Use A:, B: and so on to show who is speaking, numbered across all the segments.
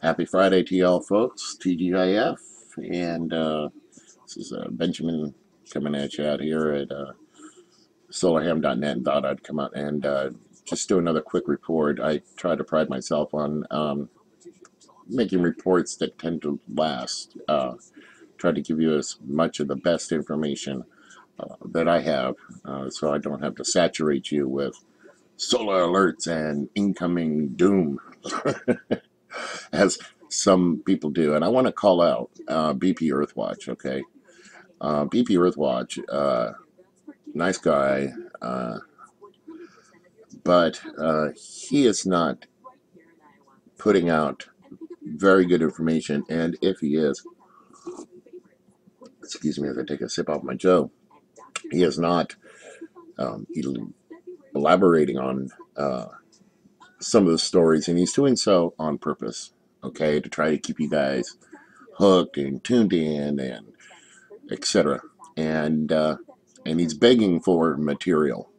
A: Happy Friday to y'all folks, TGIF, and this is Benjamin coming at you out here at solarham.net, and thought I'd come out and just do another quick report. I try to pride myself on making reports that tend to last. Try to give you as much of the best information that I have, so I don't have to saturate you with solar alerts and incoming doom. As some people do. And I want to call out BP Earthwatch, okay? BP Earthwatch, nice guy, but he is not putting out very good information. And if he is, excuse me as I take a sip off my Joe, he is not elaborating on some of the stories, and he's doing so on purpose, okay, to try to keep you guys hooked and tuned in and etc. And and he's begging for material.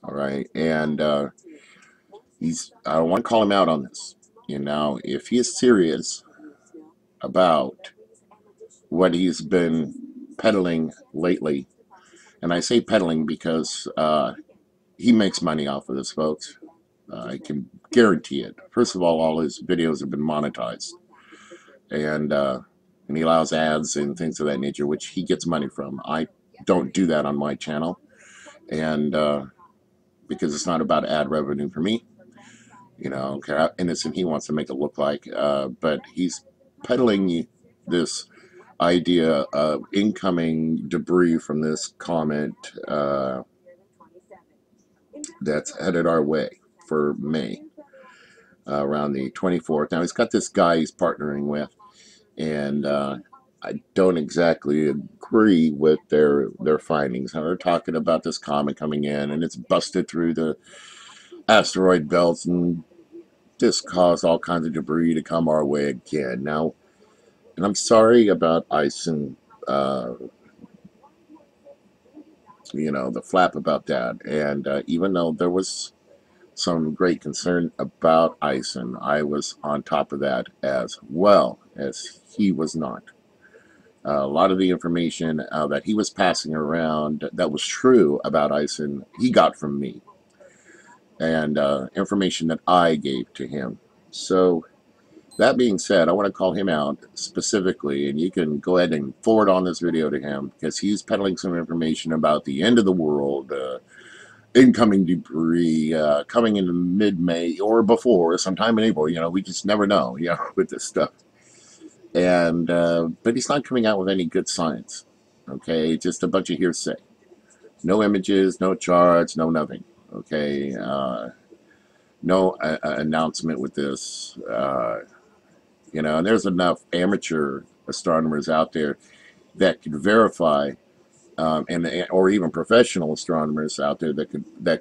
A: All right, and I don't want to call him out on this. You know, if he is serious about what he's been peddling lately, and I say peddling because he makes money off of this, folks. I can guarantee it. First of all his videos have been monetized, and uh, and he allows ads and things of that nature, which he gets money from. I don't do that on my channel, and because it's not about ad revenue for me. You know, how innocent he wants to make it look like, but he's peddling this idea of incoming debris from this comet that's headed our way for May, around the 24th. Now he's got this guy he's partnering with, and I don't exactly agree with their findings. Now they're talking about this comet coming in, and it's busted through the asteroid belts and just caused all kinds of debris to come our way again. Now, and I'm sorry about ice and the flap about that. And even though there was some great concern about Ison, I was on top of that as well as he was not. A lot of the information that he was passing around that was true about Ison, he got from me, and information that I gave to him. So, that being said, I want to call him out specifically, and you can go ahead and forward on this video to him because he's peddling some information about the end of the world, incoming debris coming in mid-May or before, sometime in April. You know, we just never know, with this stuff. And but he's not coming out with any good science. Okay, just a bunch of hearsay. No images, no charts, no nothing. Okay, no announcement with this. And there's enough amateur astronomers out there that could verify, or even professional astronomers out there that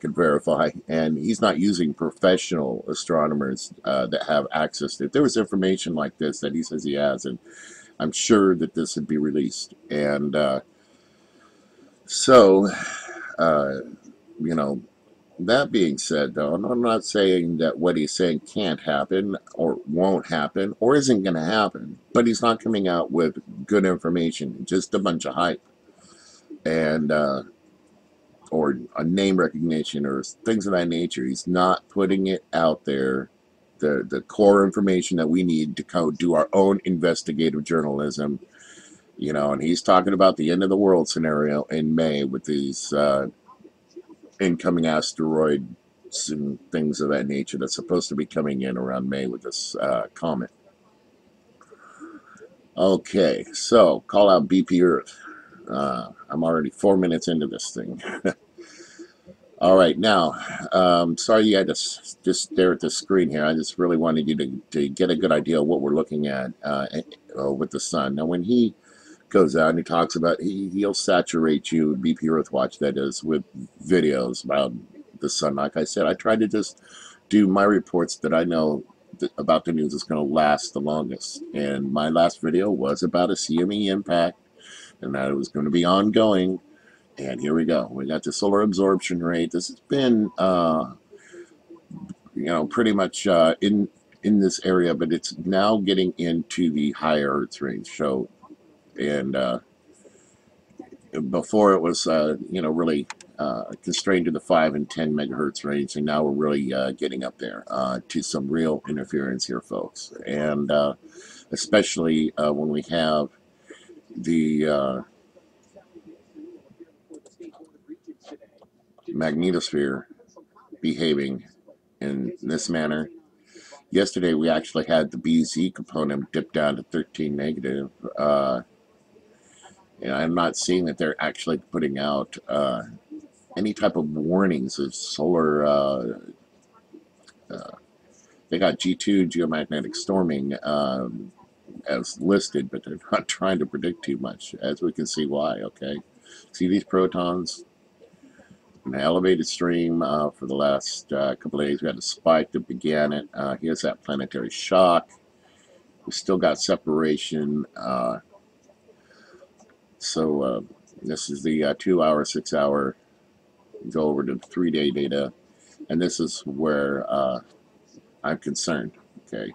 A: could verify. And he's not using professional astronomers that have access to it. There was information like this that he says he has, and I'm sure that this would be released. And so, uh, you know, that being said, though, and I'm not saying that what he's saying can't happen or won't happen or isn't going to happen, but he's not coming out with good information, just a bunch of hype and or a name recognition or things of that nature. He's not putting it out there, the core information that we need to do our own investigative journalism. And he's talking about the end of the world scenario in May with these incoming asteroids and things of that nature that's supposed to be coming in around May with this comet. Okay, so call out BP Earth. I'm already 4 minutes into this thing. All right, now, sorry you had to just stare at the screen here. I just really wanted you to get a good idea of what we're looking at with the sun. Now, when he goes out and he talks about, he'll saturate you, BP Earthwatch, that is, with videos about the sun. Like I said, I try to just do my reports that I know about the news is going to last the longest. And my last video was about a CME impact and that it was going to be ongoing. And here we go. We got the solar absorption rate. This has been, pretty much in in this area, but it's now getting into the higher Hertz range. So, and before it was, really constrained to the 5 and 10 megahertz range, and now we're really getting up there to some real interference here, folks. And especially when we have the magnetosphere behaving in this manner. Yesterday, we actually had the BZ component dip down to 13 negative. And I'm not seeing that they're actually putting out any type of warnings of solar. They got G2 geomagnetic storming as listed, but they're not trying to predict too much, as we can see why. Okay, see these protons, an elevated stream for the last couple of days. We had a spike that began it. Here's that planetary shock. We still got separation. So this is the 2 hour, 6 hour, go over to 3-day data. And this is where I'm concerned. Okay.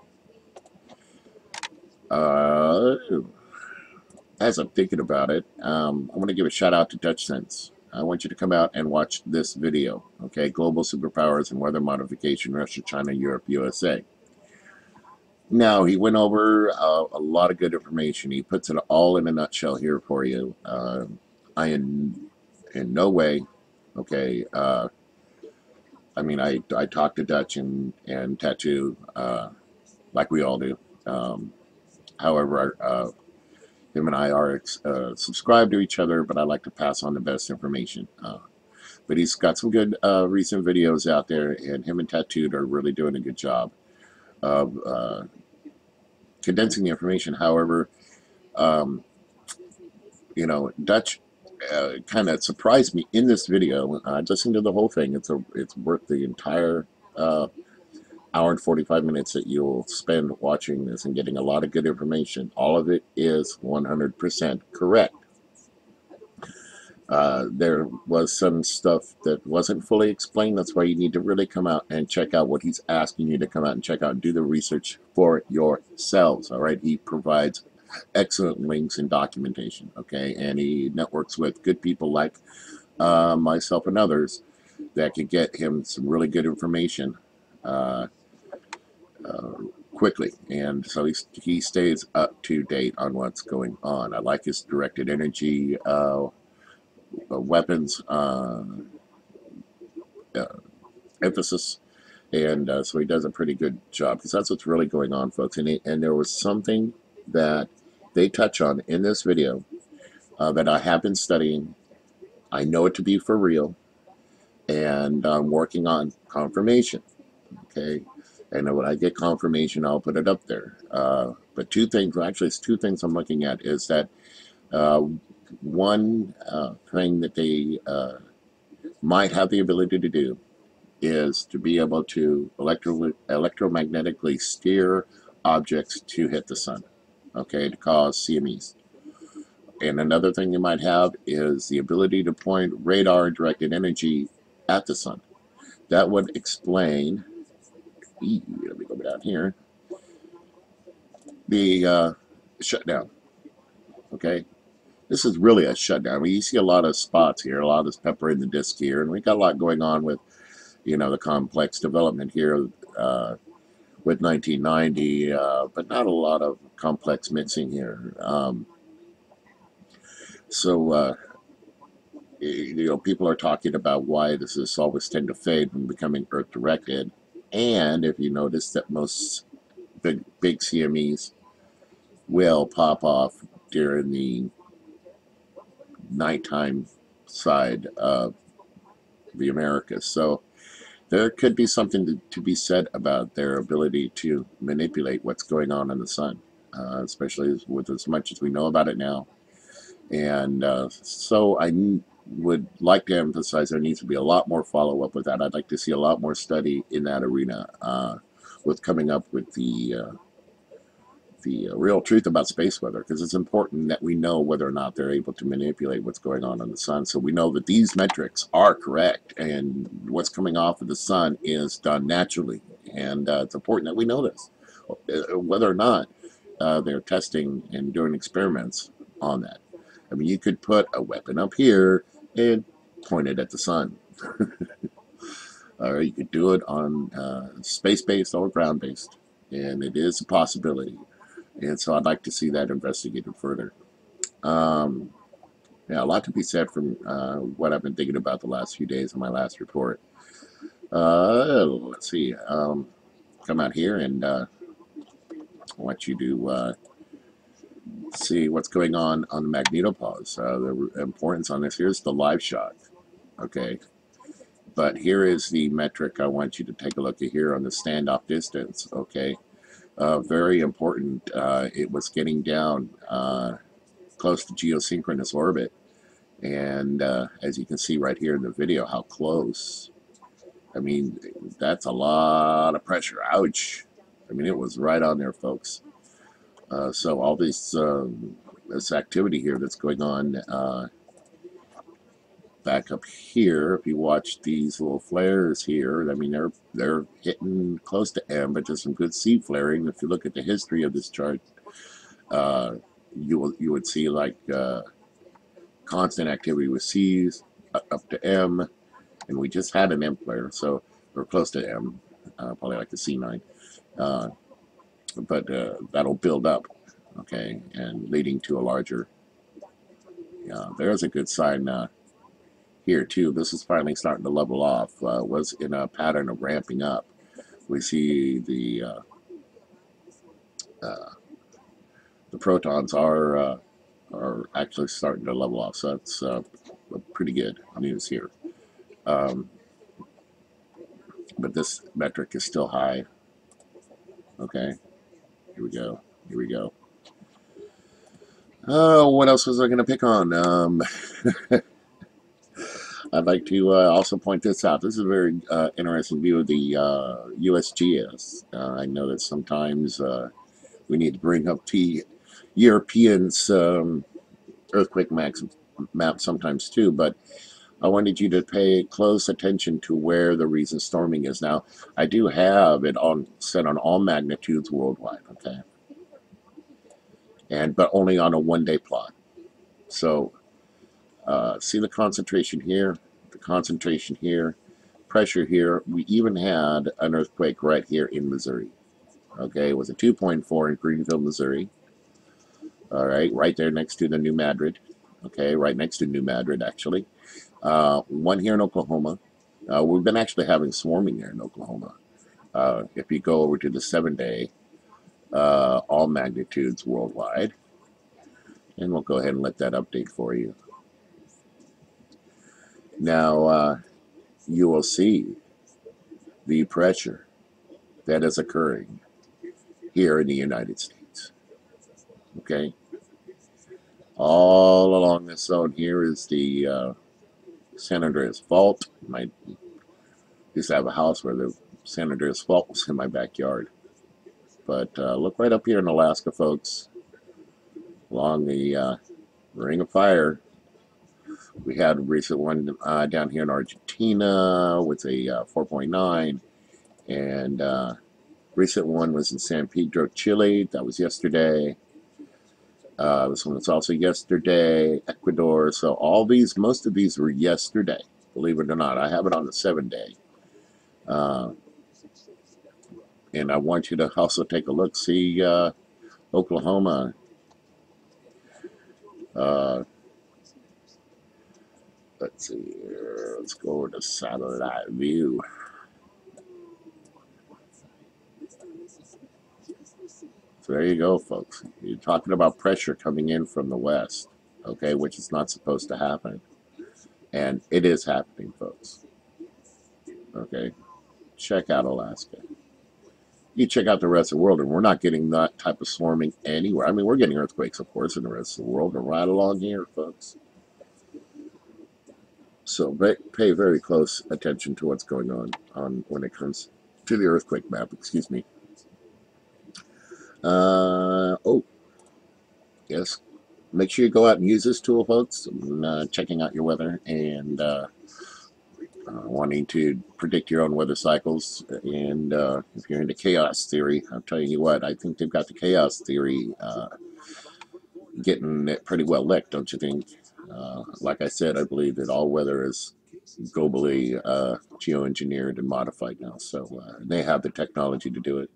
A: As I'm thinking about it, I want to give a shout out to Dutch Sense. I want you to come out and watch this video. Okay, global superpowers and weather modification: Russia, China, Europe, USA. Now, he went over a lot of good information. He puts it all in a nutshell here for you. I in no way, okay. I mean, I talk to Dutch and Tattoo like we all do. However, him and I are subscribed to each other, but I like to pass on the best information. But he's got some good recent videos out there, and him and Tattooed are really doing a good job of condensing the information. However, Dutch kind of surprised me in this video. I listened to the whole thing. It's worth the entire hour and 45 minutes that you'll spend watching this and getting a lot of good information. All of it is 100% correct. There was some stuff that wasn't fully explained. That's why you need to really come out and check out what he's asking you to come out and check out and do the research for yourselves. All right. He provides excellent links and documentation. Okay. And he networks with good people like myself and others that could get him some really good information quickly. And so he stays up to date on what's going on. I like his directed energy weapons emphasis, and so he does a pretty good job, because that's what's really going on, folks. And there was something that they touch on in this video that I have been studying. I know it to be for real, and I'm working on confirmation. Okay, and when I get confirmation, I'll put it up there. But two things, actually it's two things I'm looking at, is that one thing that they might have the ability to do is to be able to electromagnetically steer objects to hit the sun, okay, to cause CMEs. And another thing they might have is the ability to point radar directed energy at the sun. That would explain, let me go down here, the shutdown, okay? This is really a shutdown. I mean, you see a lot of spots here, a lot of this pepper in the disc here, and we got a lot going on with, the complex development here with 1990, but not a lot of complex mixing here. People are talking about why does this always tend to fade when becoming Earth directed, and if you notice that most big CMEs will pop off during the nighttime side of the Americas. So there could be something to be said about their ability to manipulate what's going on in the sun, especially with as much as we know about it now. And so I would like to emphasize there needs to be a lot more follow-up with that. I'd like to see a lot more study in that arena with coming up with the real truth about space weather, because it's important that we know whether or not they're able to manipulate what's going on in the sun, so we know that these metrics are correct and what's coming off of the sun is done naturally. And it's important that we know this. whether or not they're testing and doing experiments on that. I mean, you could put a weapon up here and point it at the sun. Or you could do it on space-based or ground-based, and it is a possibility. And so I'd like to see that investigated further. Um, yeah, a lot to be said from what I've been thinking about the last few days in my last report. Let's see. Come out here and I want you to see what's going on the magnetopause. The importance on this. Here's the live shot. Okay. But here is the metric I want you to take a look at here on the standoff distance. Okay. Very important. It was getting down close to geosynchronous orbit. And as you can see right here in the video, how close. I mean, that's a lot of pressure. Ouch. I mean, it was right on there, folks. So all this activity here that's going on back up here, if you watch these little flares here, I mean, they're hitting close to M, but there's some good C flaring. If you look at the history of this chart, you would see like constant activity with C's up to M, and we just had an M flare, so we're close to M, probably like the C9, but that'll build up, okay, and leading to a larger. There's a good sign here too. This is finally starting to level off. Was in a pattern of ramping up. We see the protons are actually starting to level off, so that's pretty good news here. But this metric is still high. Okay, here we go. Here we go. What else was I going to pick on? I'd like to also point this out. This is a very interesting view of the USGS. I know that sometimes we need to bring up the Europeans' earthquake map sometimes too, but I wanted you to pay close attention to where the recent storming is. Now, I do have it set on all magnitudes worldwide, okay? But only on a one-day plot. So, see the concentration here, the concentration here, pressure here. We even had an earthquake right here in Missouri. Okay, it was a 2.4 in Greenville, Missouri. All right there next to the New Madrid. Okay, right next to New Madrid, actually. One here in Oklahoma. We've been actually having swarming there in Oklahoma. If you go over to the 7-day, all magnitudes worldwide, and we'll go ahead and let that update for you. Now, you will see the pressure that is occurring here in the United States. Okay? All along this zone here is the San Andreas Fault. I used to have a house where the San Andreas Fault was in my backyard. But look right up here in Alaska, folks, along the Ring of Fire. We had a recent one down here in Argentina with a 4.9, and recent one was in San Pedro, Chile. That was yesterday. This one was also yesterday. Ecuador. So all these, most of these were yesterday. Believe it or not, I have it on the 7-day. And I want you to also take a look. See Oklahoma. Let's see here. Let's go over to satellite view. So there you go, folks. You're talking about pressure coming in from the west, okay, which is not supposed to happen. And it is happening, folks. Okay. Check out Alaska. You check out the rest of the world, and we're not getting that type of swarming anywhere. I mean, we're getting earthquakes, of course, in the rest of the world, and right along here, folks. So pay very close attention to what's going on when it comes to the earthquake map. Excuse me. Oh, yes. Make sure you go out and use this tool, folks. Checking out your weather and wanting to predict your own weather cycles. And if you're into chaos theory, I'll tell you what, I think they've got the chaos theory getting it pretty well licked, don't you think? Like I said, I believe that all weather is globally geoengineered and modified now. So they have the technology to do it.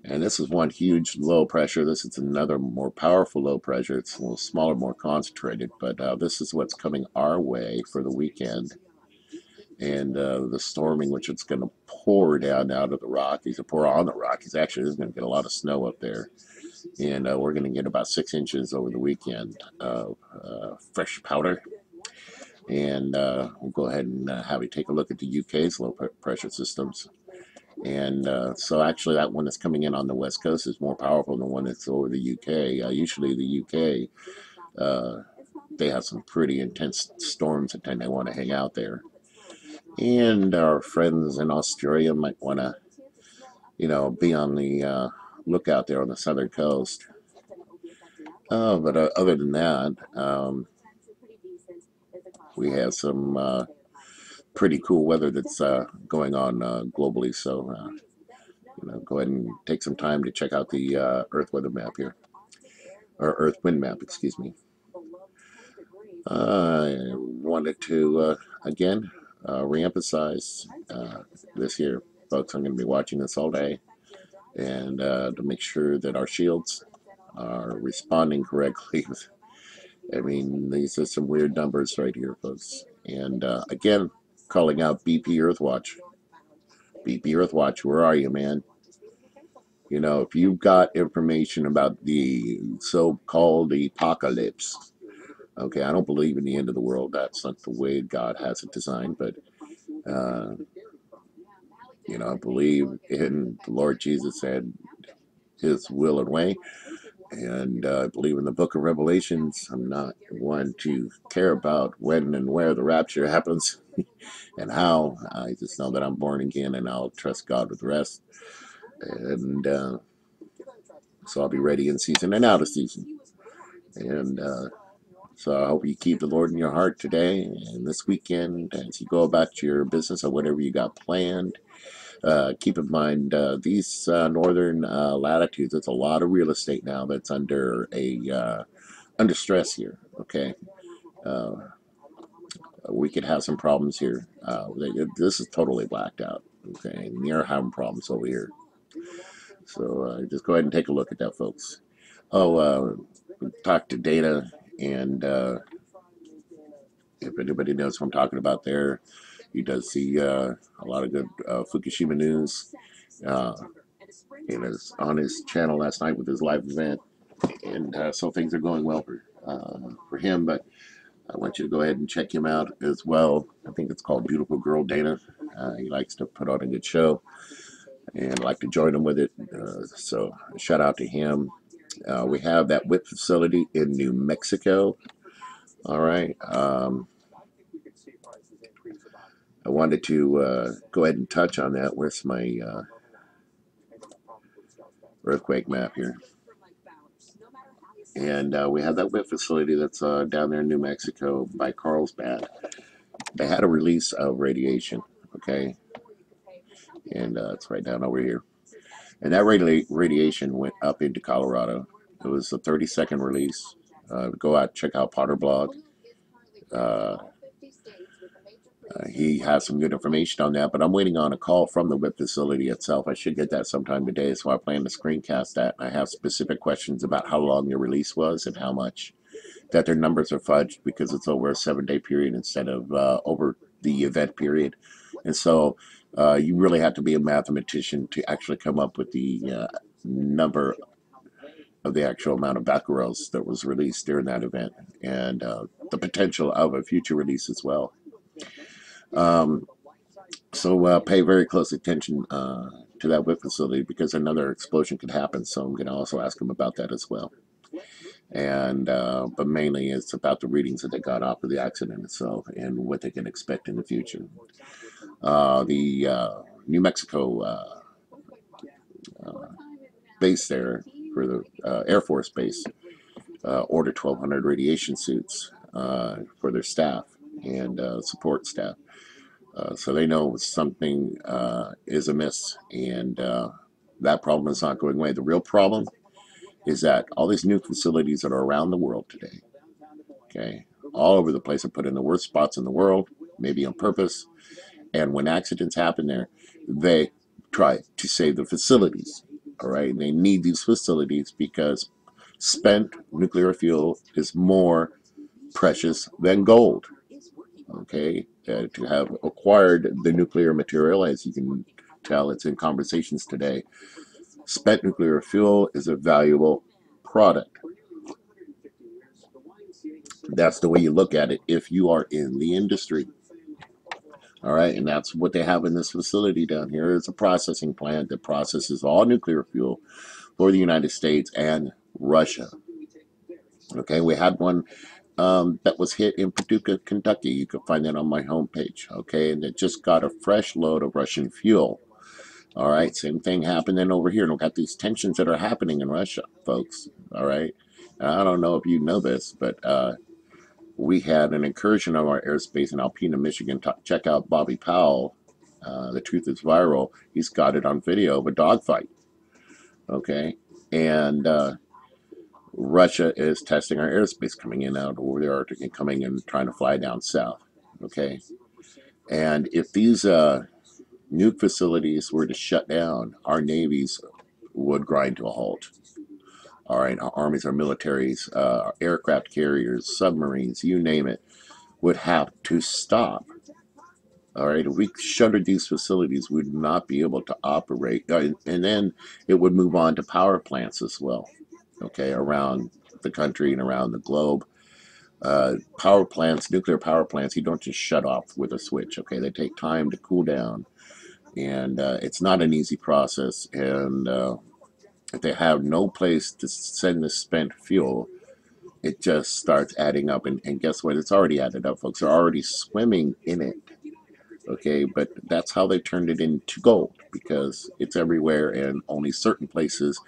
A: And this is one huge low pressure. This is another more powerful low pressure. It's a little smaller, more concentrated, but this is what's coming our way for the weekend. And the storming, which it's going to pour down out of the Rockies, or pour on the Rockies. Actually, there's going to get a lot of snow up there. And we're going to get about 6 inches over the weekend of fresh powder. And we'll go ahead and have you take a look at the UK's low pressure systems. And so actually that one that's coming in on the west coast is more powerful than the one that's over the UK. Usually the UK, they have some pretty intense storms that tend to want to hang out there. And our friends in Australia might want to, be on the lookout there on the southern coast. But other than that, we have some pretty cool weather that's going on globally. So go ahead and take some time to check out the Earth weather map here, or Earth wind map, excuse me. I wanted to, again, reemphasize this here, folks. I'm going to be watching this all day, and to make sure that our shields are responding correctly. I mean, these are some weird numbers right here, folks. And again, calling out BPEarthwatch. BPEarthwatch, where are you, man? If you've got information about the so-called apocalypse, okay, I don't believe in the end of the world. That's not the way God has it designed. But, I believe in the Lord Jesus and his will and way. And I believe in the book of Revelations. I'm not one to care about when and where the rapture happens and how. I just know that I'm born again and I'll trust God with the rest. And so I'll be ready in season and out of season. And so I hope you keep the Lord in your heart today and this weekend as you go about your business or whatever you got planned. Keep in mind these northern latitudes. It's a lot of real estate now that's under stress here. Okay, we could have some problems here. This is totally blacked out. Okay, and you're having problems over here. So just go ahead and take a look at that, folks. Oh, talk to Data, and if anybody knows what I'm talking about there, he does see a lot of good Fukushima news. He was on his channel last night with his live event, and so things are going well for him. But I want you to go ahead and check him out as well. I think it's called Beautiful Girl Dana. He likes to put on a good show, and I like to join him with it. So shout out to him. We have that whip facility in New Mexico. All right. I wanted to go ahead and touch on that. Where's my earthquake map here? And we have that whip facility that's down there in New Mexico by Carlsbad. They had a release of radiation, okay? And it's right down over here. And that radiation went up into Colorado. It was a 30-second release. Go out, check out Potter blog. He has some good information on that, but I'm waiting on a call from the WIP facility itself. I should get that sometime today, so I plan to screencast that. I have specific questions about how long the release was and how much that their numbers are fudged because it's over a 7-day period instead of over the event period. And so you really have to be a mathematician to actually come up with the number of the actual amount of becquerels that was released during that event and the potential of a future release as well. So pay very close attention to that WIP facility because another explosion could happen. So I'm going to also ask them about that as well. And but mainly it's about the readings that they got off of the accident itself and what they can expect in the future. The New Mexico base there for the Air Force Base ordered 1,200 radiation suits for their staff and support staff. So they know something is amiss, and that problem is not going away. The real problem is that all these nuke facilities that are around the world today, okay, all over the place, are put in the worst spots in the world, maybe on purpose. And when accidents happen there, they try to save the facilities. All right, and they need these facilities because spent nuclear fuel is more precious than gold. Okay, to have acquired the nuclear material, as you can tell, it's in conversations today. Spent nuclear fuel is a valuable product. That's the way you look at it if you are in the industry. All right, and that's what they have in this facility down here. It's a processing plant that processes all nuclear fuel for the United States and Russia. Okay, we had one that was hit in Paducah, Kentucky. You can find that on my homepage. Okay, and it just got a fresh load of Russian fuel. All right, same thing happening over here. Look at these tensions that are happening in Russia, folks. All right, I don't know if you know this, but we had an incursion on our airspace in Alpena, Michigan. Check out Bobby Powell. The truth is viral. He's got it on video of a dogfight. Okay, and Russia is testing our airspace coming in out over the Arctic and coming in trying to fly down south. Okay, and if these nuke facilities were to shut down, our navies would grind to a halt. All right, our armies, our militaries, our aircraft carriers, submarines, you name it, would have to stop. All right, if we shuttered these facilities, we would not be able to operate. And then it would move on to power plants as well, okay, around the country and around the globe. Power plants, nuclear power plants, you don't just shut off with a switch, okay? They take time to cool down, and it's not an easy process. And if they have no place to send the spent fuel, it just starts adding up. And guess what? It's already added up, folks. They're already swimming in it. Okay, but that's how they turned it into gold because it's everywhere and only certain places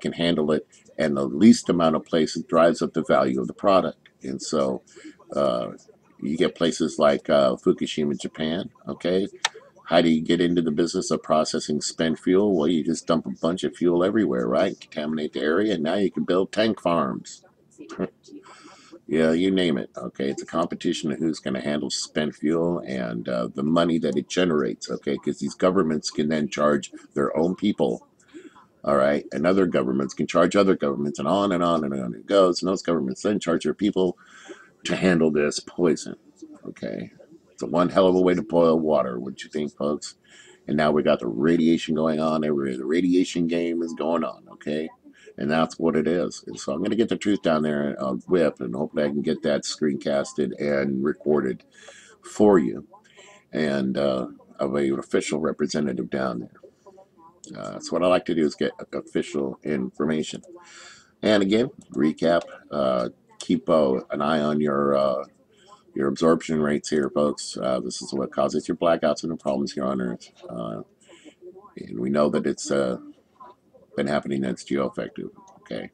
A: can handle it, and the least amount of places drives up the value of the product. And so uh, you get places like Fukushima, Japan. Okay, how do you get into the business of processing spent fuel? Well, you just dump a bunch of fuel everywhere, right? Contaminate the area, and now you can build tank farms. Yeah, you name it. Okay, it's a competition of who's going to handle spent fuel and the money that it generates. Okay, because these governments can then charge their own people. All right, and other governments can charge other governments, and on and on and on it goes. And those governments then charge their people to handle this poison. Okay, it's a one hell of a way to boil water. What you think, folks? And now we got the radiation going on everywhere. The radiation game is going on. Okay, and that's what it is. And so I'm going to get the truth down there on whip, and hopefully I can get that screencasted and recorded for you, and of an official representative down there. That's what I like to do is get official information. And again, recap. Keep an eye on your absorption rates here, folks. This is what causes your blackouts and the problems here on Earth. And we know that it's been happening. That's geoeffective. Okay.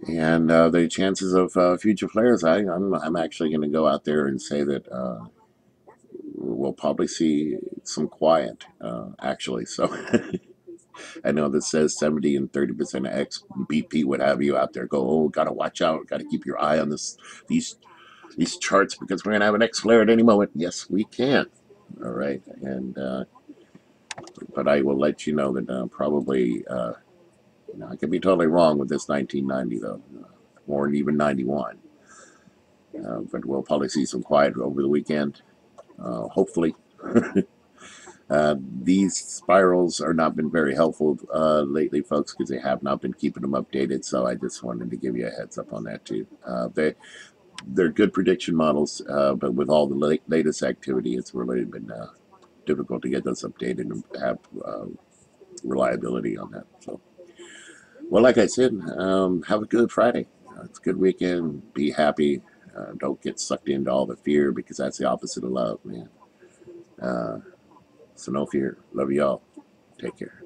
A: And the chances of future flares, I'm actually going to go out there and say that we'll probably see some quiet, actually. So I know that says 70 and 30% of X BP would have you out there go, oh, gotta watch out, gotta keep your eye on these charts because we're gonna have an X flare at any moment. Yes, we can. All right, and but I will let you know that probably I could be totally wrong with this 1990 though, or even 91. But we'll probably see some quiet over the weekend, hopefully. These spirals are not been very helpful lately, folks, because they have not been keeping them updated. So I just wanted to give you a heads up on that too. They're good prediction models, but with all the latest activity, it's really been difficult to get those updated and have reliability on that. So, well, like I said, have a good Friday. It's a good weekend. Be happy. Don't get sucked into all the fear because that's the opposite of love, man. So no fear. Love y'all. Take care.